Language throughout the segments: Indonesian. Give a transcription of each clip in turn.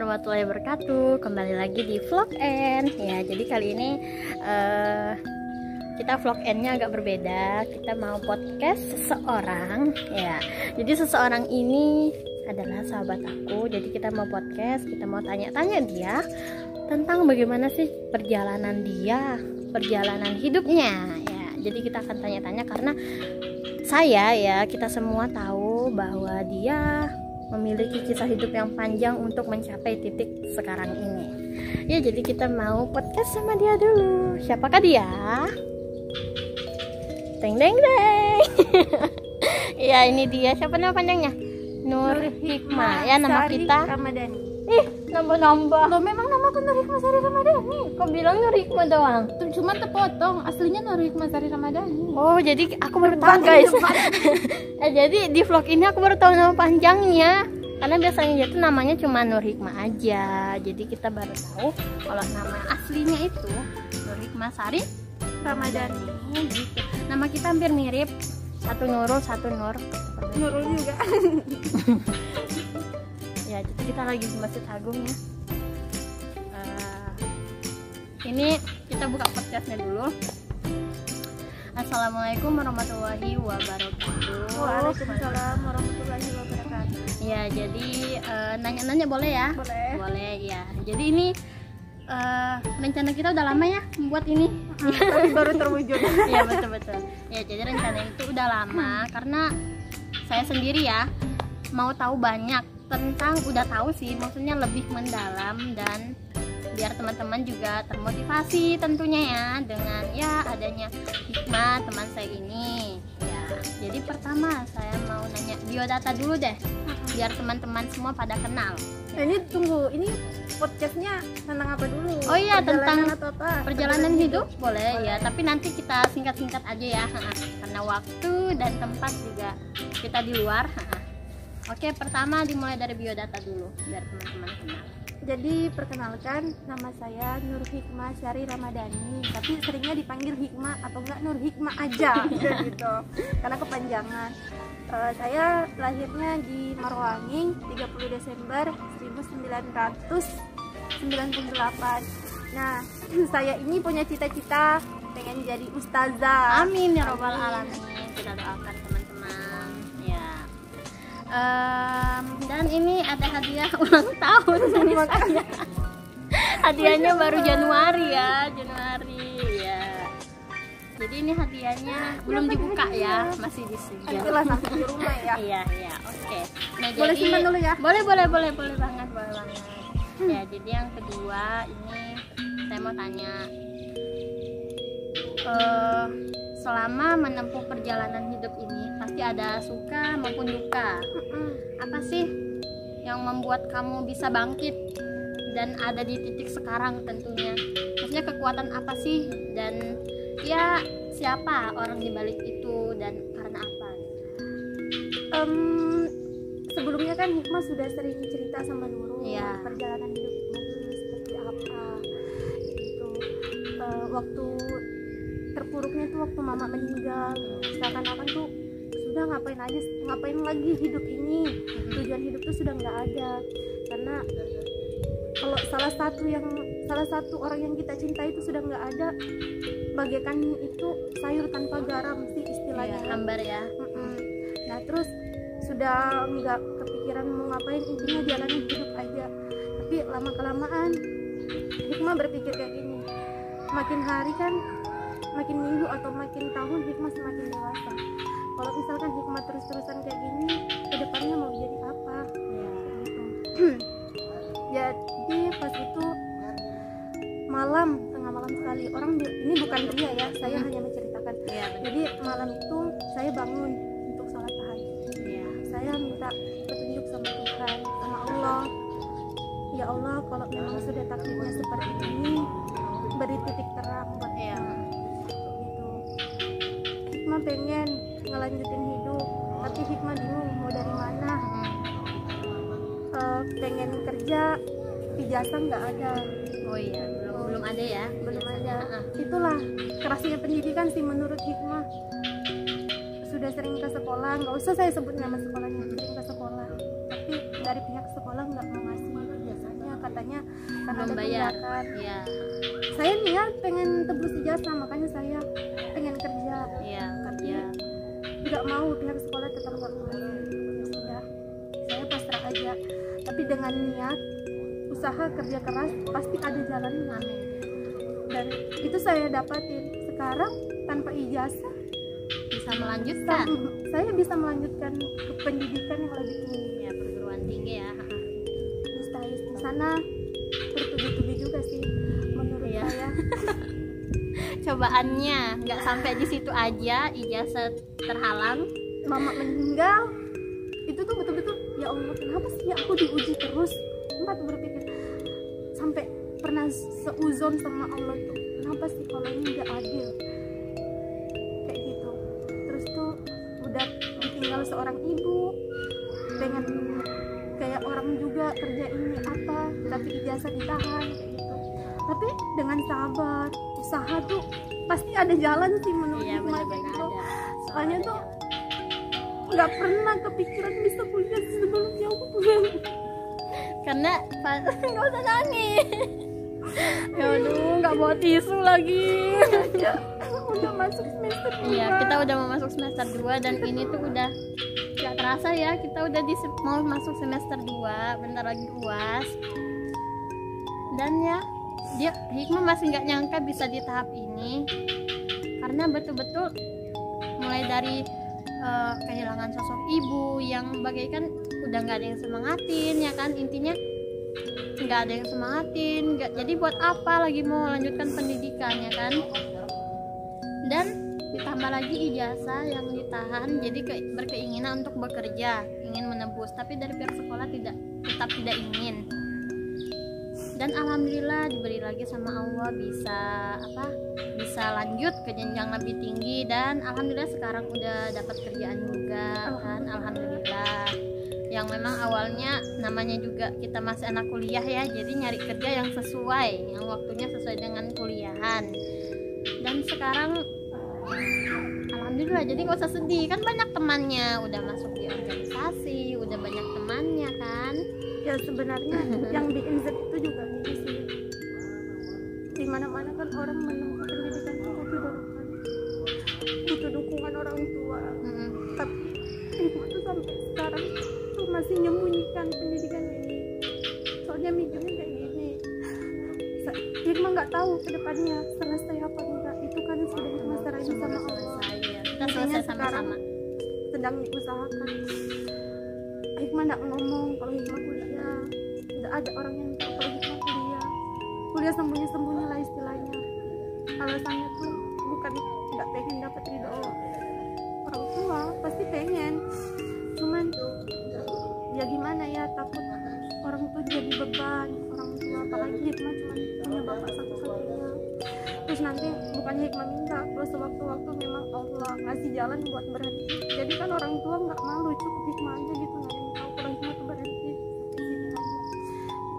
warahmatullahi wabarakatuh. Kembali lagi di vlog N. Ya, jadi kali ini kita vlog N-nya agak berbeda. Kita mau podcast seseorang. Ya, jadi seseorang ini adalah sahabat aku. Jadi kita mau podcast, kita mau tanya-tanya dia tentang bagaimana sih perjalanan dia, perjalanan hidupnya. Ya, jadi kita akan tanya-tanya karena kita semua tahu bahwa dia memiliki kisah hidup yang panjang untuk mencapai titik sekarang ini. Ya, jadi kita mau podcast sama dia dulu. Siapakah dia? Deng deng deng. Ya, ini dia. Siapa nama panjangnya? Nur Hikmah. Ya, nama kita Ramadhani. Nambah-nambah. Loh, memang namaku Nur Hikmah Sari Ramadhani. Kok bilang Nur Hikmah doang? Cuma terpotong, aslinya Nur Hikmah Sari Ramadhani. Oh, jadi aku baru tahu, guys. Jadi di vlog ini aku baru tahu nama panjangnya. Karena biasanya itu namanya cuma Nur Hikmah aja. Jadi kita baru tahu kalau nama aslinya itu Nur Hikmah Sari Ramadhani. Gitu. Nama kita hampir mirip. Satu Nurul, satu Nur. Nurul juga. Ya, jadi kita lagi di Masjid Agung ya. Ini kita buka podcastnya dulu. Assalamualaikum warahmatullahi wabarakatuh. Waalaikumsalam warahmatullahi wabarakatuh. Ya, jadi nanya-nanya boleh ya? Boleh. Boleh ya. Jadi ini rencana kita udah lama ya membuat ini. Tapi baru terwujud. Iya, betul-betul. Ya, jadi rencana itu udah lama karena saya sendiri ya mau tahu banyak tentang, udah tahu sih, maksudnya lebih mendalam dan biar teman-teman juga termotivasi tentunya ya dengan ya adanya hikmah teman saya ini. Ya, jadi pertama saya mau nanya biodata dulu deh biar teman-teman semua pada kenal. Nah, ini tunggu, ini podcastnya tentang apa dulu? Oh iya, tentang atau apa? perjalanan hidup boleh ya, tapi nanti kita singkat-singkat aja ya, karena waktu dan tempat juga kita di luar. Oke, pertama dimulai dari biodata dulu biar teman-teman kenal. Jadi perkenalkan, nama saya Nur Hikmah Sari Ramadhani, tapi seringnya dipanggil Hikmah atau enggak Nur Hikmah aja gitu, karena kepanjangan. Saya lahirnya di Marwanging 30 Desember 1998. Nah, saya ini punya cita-cita pengen jadi ustazah. Amin ya robbal alamin. Kita doakan teman-teman ya. Dan ini ada hadiah ulang tahun dari saya. Hadiahnya baru Januari ya, ya. Jadi ini hadiahnya belum dibuka ya, masih di sini. Itulah sampai di rumah ya. Iya, oke. Nah, Boleh jadi simpan dulu ya? Boleh banget, Ya, jadi yang kedua ini saya mau tanya, selama menempuh perjalanan hidup ini pasti ada suka maupun duka. Apa sih yang membuat kamu bisa bangkit dan ada di titik sekarang tentunya? Maksudnya kekuatan apa sih, dan ya siapa orang di balik itu dan karena apa? Sebelumnya kan Hikmah sudah sering cerita sama Nurul perjalanan hidup Hikmah dulu seperti apa gitu. Waktu terpuruknya tuh waktu mama meninggal, seakan-akan tuh sudah ngapain lagi hidup ini, tujuan hidup tuh sudah nggak ada, karena kalau salah satu orang yang kita cintai itu sudah nggak ada, bagaikan itu sayur tanpa garam sih istilahnya, hambar ya. Nah, terus sudah nggak kepikiran mau ngapain, intinya jalanin hidup aja. Tapi lama kelamaan Hikmah berpikir kayak gini, makin hari kan, makin minggu atau makin tahun Hikmah semakin dewasa. Kalau misalkan Hikmah terus-terusan kayak gini, kedepannya mau jadi apa? Gitu. Jadi pas itu tengah malam sekali, ini bukan ria ya, saya hanya menceritakan. Jadi malam itu saya bangun untuk sholat tahajud. Saya minta petunjuk sama Tuhan, sama Allah. Ya Allah, kalau memang sudah takdirnya seperti ini, beri titik terang buat gitu. Hikmah pengen ngelanjutin hidup, tapi Hikmah bingung mau dari mana. Pengen kerja, ijazah nggak ada. Oh iya, belum ada ya. Belum ada. Itulah kerasnya pendidikan sih menurut Hikmah. Sudah sering ke sekolah, nggak usah saya sebut nama sekolahnya, sering ke sekolah, tapi dari pihak sekolah nggak mau ngasih ijazahnya katanya karena belum ada bayar tunggakan. ya. Saya niat pengen tebus ijazah, makanya saya pengen kerja. Iya, Tapi kerja. nggak mau, pihak sekolah tetap nggak mau. Ya sudah, saya pasrah aja. Tapi dengan niat usaha kerja keras pasti ada jalannya. Amin. Dan itu saya dapatin. Sekarang tanpa ijazah Bisa melanjutkan saya bisa melanjutkan ke pendidikan yang lebih tinggi. ya, perguruan tinggi ya. Di sana bertubi-tubi juga sih menurut Iya. saya. Cobaannya nggak sampai di situ aja, ijazah terhalang. Mama meninggal itu tuh betul-betul ya Allah, kenapa sih aku diuji terus. Sempat berpikir sampai pernah seuzon sama Allah tuh, kenapa sih kalau ini nggak adil kayak gitu. Terus tuh udah ditinggal seorang ibu, pengen kayak orang juga kerja ini apa, tapi ijazah ditahan kayak gitu. Tapi dengan sabar, usaha tuh pasti ada jalan sih menurut Iya, Hikmah kayak benar-benar gitu. ada. Soalnya tuh nggak pernah kepikiran bisa kuliah sebelumnya aku Karena nggak usah nangis. Ya aduh, nggak bawa tisu lagi. ya, udah masuk semester 2. Iya, kita udah mau masuk semester 2 dan ini tuh udah nggak terasa ya, kita udah mau masuk semester 2, bentar lagi UAS. Dan ya, Hikmah masih nggak nyangka bisa di tahap ini, karena betul-betul mulai dari kehilangan sosok ibu yang bagaikan udah nggak ada yang semangatin ya kan, intinya nggak ada yang semangatin, jadi buat apa lagi mau lanjutkan pendidikan ya kan. Dan ditambah lagi ijazah yang ditahan, jadi berkeinginan untuk bekerja, ingin menebus, tapi dari pihak sekolah tetap tidak ingin. Dan alhamdulillah diberi lagi sama Allah bisa lanjut ke jenjang lebih tinggi, dan alhamdulillah sekarang udah dapat kerjaan juga kan, alhamdulillah. Yang memang awalnya namanya juga kita masih anak kuliah ya, jadi nyari kerja yang sesuai, yang waktunya sesuai dengan kuliahan. Dan sekarang alhamdulillah, jadi gak usah sedih, kan banyak temannya, udah masuk di organisasi, udah banyak temannya kan. Ya sebenarnya yang bikin Z itu juga ini sih, dimana-mana kan orang menempuh pendidikan itu butuh dukungan orang tua. Tapi Hikmah tuh sampai sekarang tuh masih menyembunyikan pendidikan ini, soalnya mikirnya kayak gini, Hikmah nggak tahu kedepannya selesai apa enggak, itu kan sudah Hikmah serahin sama Allah. Kita selesai sama-sama, sedang diusahakan. Hikmah nggak ngomong kalau Hikmah kuliah, nggak ada orang yang tahu kalau Hikmah kuliah sembunyi-sembunyi lah istilahnya. Alasannya tuh bukan nggak pengen dapat ridho orang tua, pasti pengen, cuman ya gimana ya, takut orang tua jadi beban orang tua, apalagi Hikmah cuma punya bapak satu-satunya. Terus nanti bukan Hikmah minta, kalau sewaktu-waktu memang Allah ngasih jalan buat berhenti, jadi kan orang tua nggak malu, cukup Hikmah aja gitu, nggak ada yang tahu kalau Hikmah tuh berhenti sampai sini aja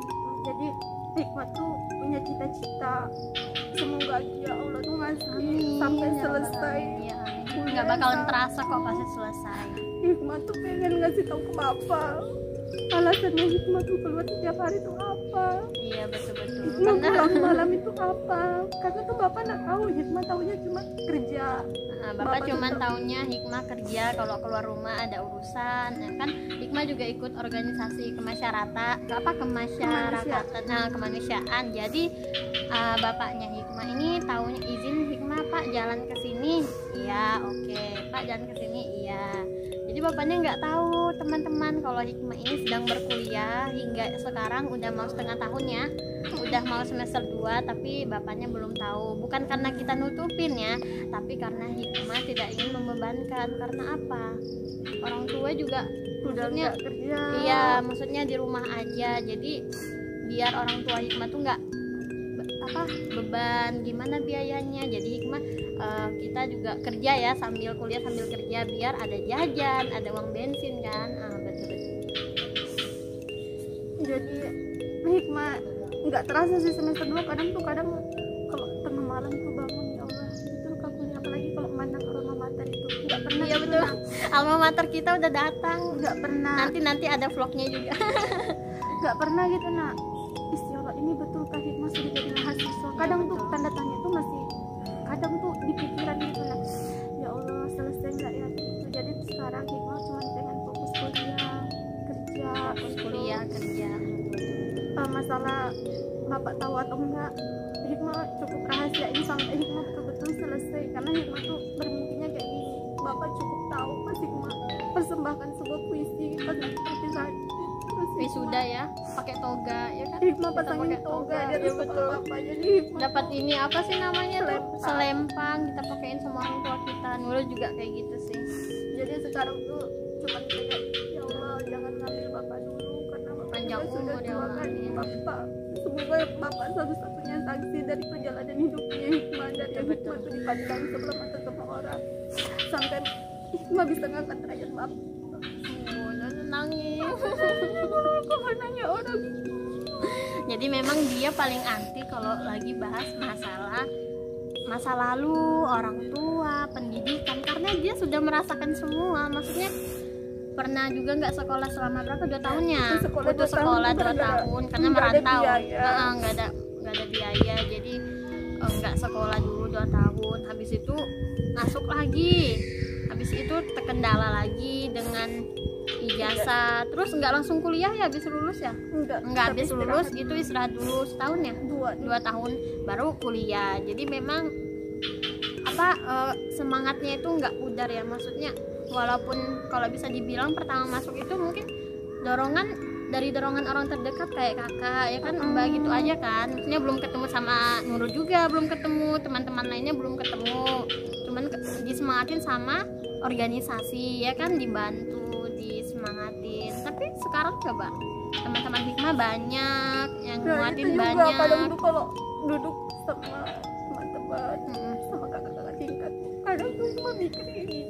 gitu. Jadi Hikmah tuh punya cita-cita, semoga aja Allah tuh ngasih sampai selesai. Ya, nggak bakalan terasa kok pasti selesai. Hikmah tuh pengen ngasih tahu ke bapak alasannya Hikmah tuh keluar setiap hari tuh apa. Iya, betul-betul. Hikmah pulang malam itu apa, karena tuh bapak nggak tahu, Hikmah taunya cuma kerja. Bapak cuman taunya Hikmah kerja, kalau keluar rumah ada urusan ya kan. Hikmah juga ikut organisasi kemanusiaan. Jadi bapaknya Hikmah ini taunya izin Hikmah, Pak jalan ke sini. Iya, oke. Pak jalan ke sini. Iya. Jadi bapaknya nggak tahu teman-teman kalau Hikmah ini sedang berkuliah hingga sekarang udah mau setengah tahun ya, udah mau semester 2, tapi bapaknya belum tahu. Bukan karena kita nutupin ya, tapi karena Hikmah tidak ingin membebankan. Karena apa? Orang tua juga maksudnya kerja. Iya, maksudnya di rumah aja. Jadi biar orang tua Hikmah tuh nggak beban gimana biayanya. Jadi Hikmah kita juga kerja ya, sambil kuliah sambil kerja, biar ada jajan, ada uang bensin kan. Betul-betul. Jadi Hikmah nggak terasa sih semester 2, kadang kalau tengah malam tuh bangun, ya Allah betul kak kuliah, apalagi kalau mandang alma mater itu nggak pernah. Iya betul, alma mater kita udah datang, nggak pernah. Nanti ada vlognya juga. Nggak pernah gitu nak kadang tuh tanda tanya tuh masih kadang tuh di pikiran gitu lah, ya Allah selesai nggak ya gitu. Jadi sekarang Hikmah cuma pengen fokus kuliah kerja. Masalah bapak tahu atau enggak, Hikmah cukup rahasiain sampai Hikmah betul-betul selesai, karena Hikmah tuh bermimpinya kayak gini, bapak cukup tahu pas Hikmah persembahkan sebuah puisi pas lagi perpisahan wisuda ya, pakai toga ya kan, Hikmah pasangin toga dia tuh betul bapak, jadi Hikmah dapat ini apa sih namanya tuh, selempang kita pakein sama orang tua kita. Nurul juga kayak gitu sih. Jadi sekarang tuh cuma kayak ya Allah jangan ngambil bapak dulu, karena bapak panjang sudah umur ya Allah. Bapak semoga bapak satu-satunya saksi dari perjalanan hidupnya Hikmah, dari Hikmah itu dipandang sebelah mata sama orang sampai Hikmah bisa ngangkat derajat bapak. Nangis. Kok nanya orang. Jadi memang dia paling anti kalau lagi bahas masa lalu, orang tua, pendidikan, karena dia sudah merasakan semua. Maksudnya pernah juga nggak sekolah selama berapa, 2 tahunnya putus sekolah 2 tahun karena merantau, nggak ada biaya, jadi nggak sekolah dulu 2 tahun. Habis itu masuk lagi, habis itu terkendala lagi dengan ijazah, terus nggak langsung kuliah ya habis lulus ya, nggak habis lulus gitu, istirahat dulu setahun ya, 2 tahun baru kuliah. Jadi memang semangatnya itu nggak pudar ya, maksudnya walaupun kalau bisa dibilang pertama masuk itu mungkin dorongan orang terdekat kayak kakak ya kan, mbak gitu aja kan, maksudnya belum ketemu sama Nurul juga, belum ketemu teman-teman lainnya, belum ketemu, cuman disemangatin sama organisasi ya kan, dibantu, disemangatin. Tapi sekarang coba teman-teman Hikmah banyak yang nguatin, banyak. Kadang tuh kalau duduk sama teman-teman sama kakak-kakak tingkat, kadang tuh Hikmah mikir gini,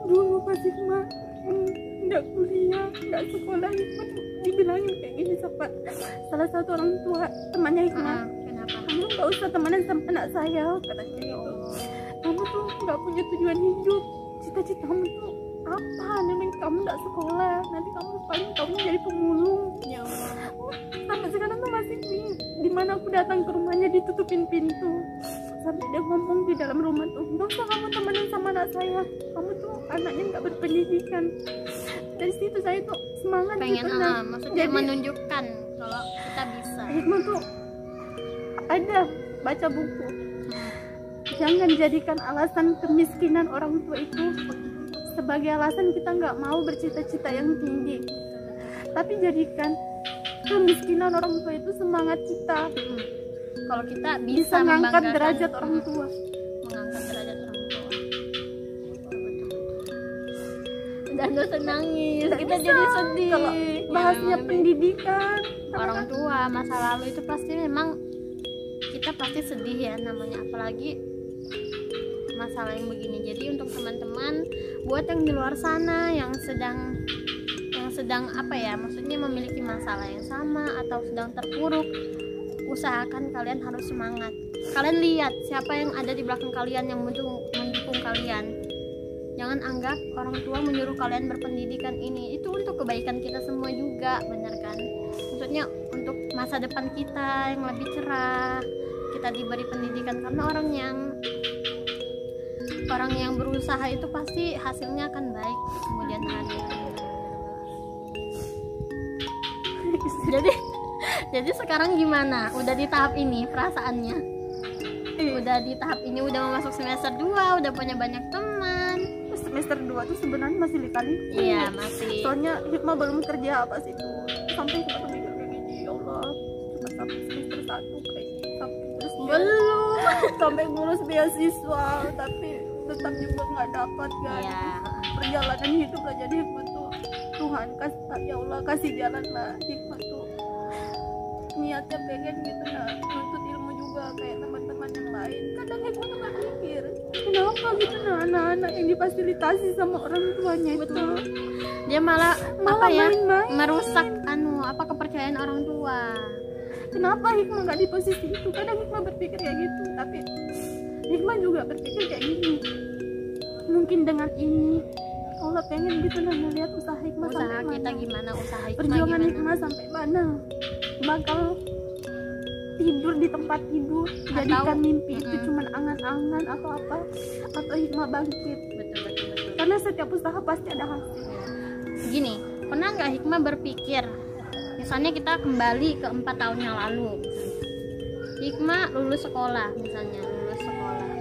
dulu pas Hikmah nggak kuliah, nggak sekolah, Hikmah tuh dibilangin kayak gini sama salah satu orang tua temannya Hikmah, kenapa? Kamu nggak usah temenan sama anak saya, katanya gitu. Kamu tuh nggak punya tujuan hidup, cita-citamu tuh apa? Nenek kamu nggak sekolah, nanti kamu jadi pemulung. Ya Allah. Sampai sekarang tuh masih dimana aku datang ke rumahnya ditutupin pintu, sampai dia ngomong di dalam rumah tuh, nggak usah kamu temenan sama anak saya, kamu tuh anaknya nggak berpendidikan. Dari situ saya tuh semangat pengen gitu, maksudnya jadi, menunjukkan kalau kita bisa. Hikmah tuh ada baca buku, jangan jadikan alasan kemiskinan orang tua itu sebagai alasan kita nggak mau bercita-cita yang tinggi, tapi jadikan kemiskinan orang tua itu semangat kita. Kalau kita bisa mengangkat derajat orang tua, dan gak usah nangis, kita jadi sedih kalau bahasnya pendidikan orang tua, masa lalu itu pasti memang kita pasti sedih ya namanya, apalagi masalah yang begini. Jadi untuk teman-teman, buat yang di luar sana yang sedang apa ya, maksudnya memiliki masalah yang sama atau sedang terpuruk, usahakan kalian harus semangat. Kalian lihat siapa yang ada di belakang kalian yang mendukung kalian. Jangan anggap orang tua menyuruh kalian berpendidikan, ini itu untuk kebaikan kita semua juga, benar kan? Maksudnya untuk masa depan kita yang lebih cerah, kita diberi pendidikan, karena orang yang berusaha itu pasti hasilnya akan baik kemudian hari. Jadi sekarang gimana? Udah di tahap ini perasaannya? Udah di tahap ini, udah mau masuk semester 2, udah punya banyak teman. Semester 2 tuh sebenarnya masih lika-liku. Iya, masih. Soalnya Hikmah belum kerja apa sih itu. Sampai Hikmah tuh mikir kayak gini, ya Allah, cuma sampai semester 1 kayak gini, sampai terus belum sampai ngurus beasiswa, tapi tetap juga nggak dapat kan. Iya. Perjalanan hidup lah, jadi Hikmah tuh Tuhan ya Allah kasih jalan lah. Hikmah tuh niatnya pengen gitu ya, nuntut ilmu juga kayak teman-teman yang lain. Kadang Hikmah tuh nggak mikir kenapa gitu anak-anak yang difasilitasi sama orang tuanya itu. Betul. Dia malah apa ya, main-main. merusak kepercayaan orang tua. Kenapa Hikmah nggak di posisi itu? Kadang Hikmah berpikir kayak gitu, tapi Hikmah juga berpikir kayak gini, mungkin dengan ini Allah pengen gitu lah ngeliat usaha Hikmah sampai kita mana, gimana, usaha Hikmah perjuangan gimana? Hikmah sampai mana, bakal tidur di tempat tidur, jadikan mimpi itu cuman angan-angan atau apa, atau hikmah bangkit. Betul. Karena setiap usaha pasti ada hasil. Gini, pernah nggak hikmah berpikir, misalnya kita kembali ke 4 tahun yang lalu, hikmah lulus sekolah, misalnya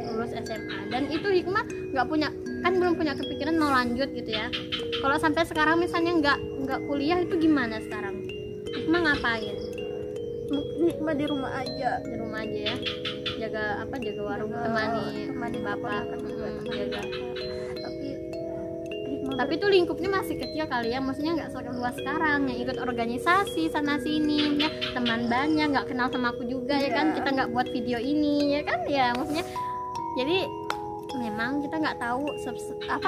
lulus SMA, dan itu hikmah belum punya kepikiran mau lanjut gitu ya. Kalau sampai sekarang misalnya nggak kuliah, itu gimana sekarang? Hikmah ngapain? Hikmah di rumah aja Ya, jaga warung, temani bapak, jaga. Tapi itu lingkupnya masih kecil kali ya, maksudnya nggak seluas sekarang yang ikut organisasi sana sini ya, teman banyak, nggak kenal sama aku juga ya kan, kita nggak buat video ini ya kan, ya maksudnya jadi memang kita nggak tahu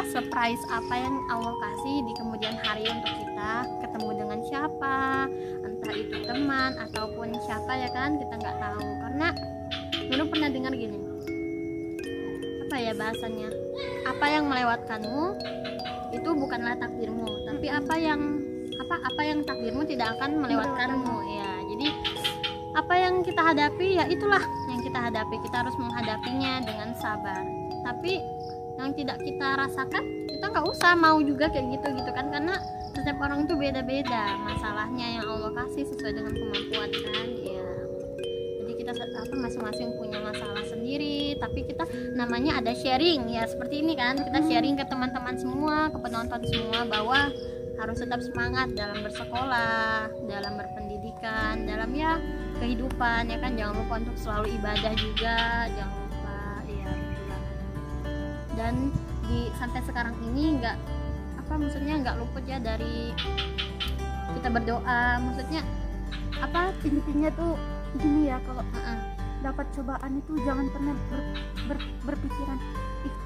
surprise apa yang Allah kasih di kemudian hari untuk kita ketemu dengan siapa, entah itu teman ataupun siapa ya kan, kita nggak tahu. Karena dulu pernah dengar gini, apa ya bahasanya, apa yang melewatkanmu itu bukanlah takdirmu, tapi apa yang takdirmu tidak akan melewatkanmu ya. Jadi apa yang kita hadapi ya itulah yang kita hadapi, kita harus menghadapinya dengan sabar. Tapi yang tidak kita rasakan, kita nggak usah mau juga kayak gitu kan, karena setiap orang tuh beda-beda masalahnya yang Allah kasih sesuai dengan kemampuan kan ya. Jadi kita masing-masing punya masalah sendiri, tapi kita namanya ada sharing ya, seperti ini kan, kita sharing ke teman-teman semua, ke penonton semua, bahwa harus tetap semangat dalam bersekolah, dalam berpendidikan, dalam ya kehidupan ya kan. Jangan lupa untuk selalu ibadah juga, jangan lupa ya. Dan sampai sekarang ini nggak luput ya dari kita berdoa. Maksudnya intinya tuh gini ya, kalau dapat cobaan itu jangan pernah berpikiran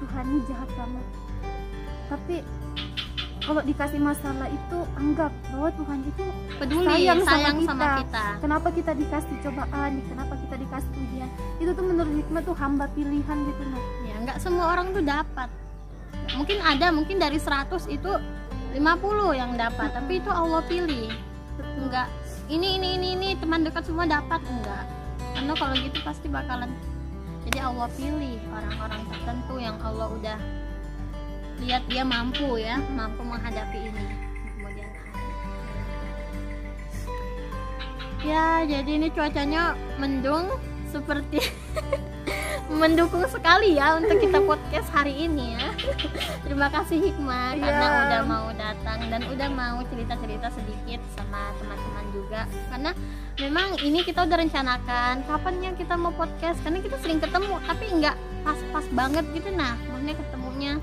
Tuhan ini jahat banget. Tapi kalau dikasih masalah itu anggap bahwa Tuhan itu peduli, sayang sama kita. Kenapa kita dikasih cobaan, kenapa kita dikasih ujian, itu tuh menurut hikmah tuh hamba pilihan gitu nah. Ya nggak semua orang tuh dapat, mungkin dari 100 itu 50 yang dapat, tapi itu Allah pilih. Enggak ini teman dekat semua dapat, enggak. Karena kalau gitu pasti bakalan, jadi Allah pilih orang-orang tertentu yang Allah udah lihat dia mampu menghadapi ini kemudian ya. Jadi ini cuacanya mendung seperti mendukung sekali ya untuk kita podcast hari ini ya. Terima kasih Hikmah karena udah mau datang dan udah mau cerita-cerita sedikit sama teman-teman juga, karena memang ini kita udah rencanakan kapannya kita mau podcast, karena kita sering ketemu tapi nggak pas banget gitu nah, maksudnya ketemunya.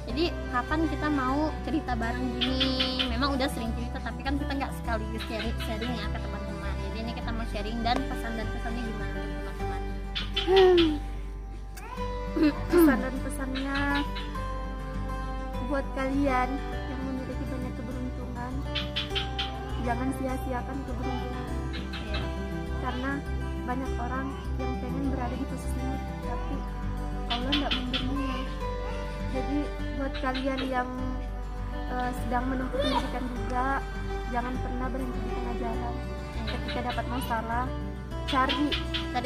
Jadi kapan kita mau cerita bareng gini, memang udah sering cerita tapi kan kita nggak sekaligus sharing ya ke teman-teman. Jadi ini kita mau sharing dan pesannya gimana teman-teman. Pesan dan pesannya buat kalian yang memiliki banyak keberuntungan, jangan sia-siakan keberuntungan ya. Karena banyak orang yang pengen berada di posisimu tapi Allah nggak memberinya. Jadi buat kalian yang sedang menempuh pendidikan juga, jangan pernah berhenti di tengah jalan. Ketika dapat masalah, cari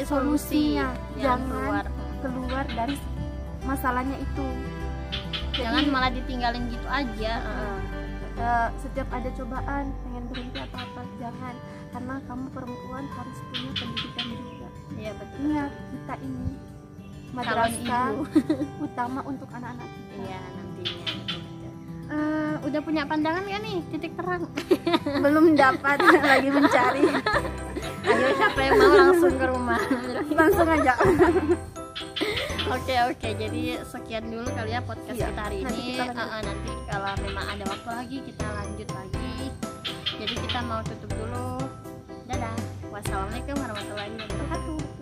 solusinya, jangan keluar dari masalahnya itu. Jangan malah ditinggalin gitu aja. Setiap ada cobaan pengen berhenti apa-apa, jangan, karena kamu perempuan harus punya pendidikan juga. Iya betul. Ingat, kita ini madrasah utama untuk anak-anak kita. Iya nantinya. Udah punya pandangan ya nih, titik terang? Belum dapat, lagi mencari. Ayo siapa yang mau langsung ke rumah? Langsung aja. Oke, jadi sekian dulu kali ya podcast kita hari ini. Nanti kalau memang ada waktu lagi kita lanjut lagi. Jadi kita mau tutup dulu. Dadah. Wassalamualaikum warahmatullahi wabarakatuh.